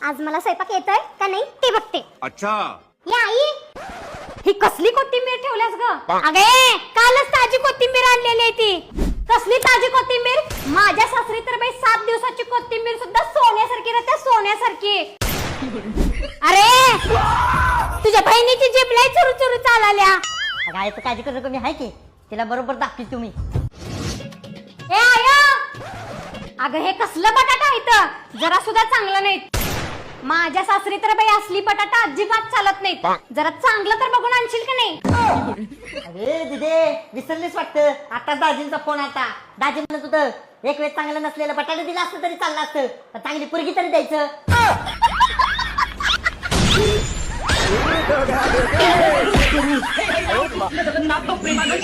आज मला स्वयंपाक येतोय का नाही ते बघते. अच्छा. या आई, ही कसली कोथिंबीर ठेवल्यास ग? अगे कालच ताजी कोथिंबीर आणलेली आहे ती. कसली ताजी कोथिंबीर? माझ्या सासरी तर बाई 7 दिवसाची कोथिंबीर सुद्धा सोन्यासारखी राहते, सोन्यासारखी. अरे तुझ्या बहिणीची जीभ लय चुरू चुरू चालल्या. काय तर काळजी करू मी आहे की तिला बरोबर दाखवी तुम्ही. ए आया, अगं हे कसलं बटाटा आहे इथं? जरा सुद्धा चांगलं नाही. माझ्या सासरी तर बाई असली बटाटा अजिबात चालत नाही. जरा चांगलं तर बघून आणशील की नाही? अरे दिदे विसरलीच वाटतं. आता दाजींचा फोन आता. दाजी म्हणत होतं एक वेळ चांगलं नसलेलं बटाटे दिलं असतं तरी चाललं असतं, तर चांगली पुरगी तरी द्यायचं. ना तो प्रेमानंद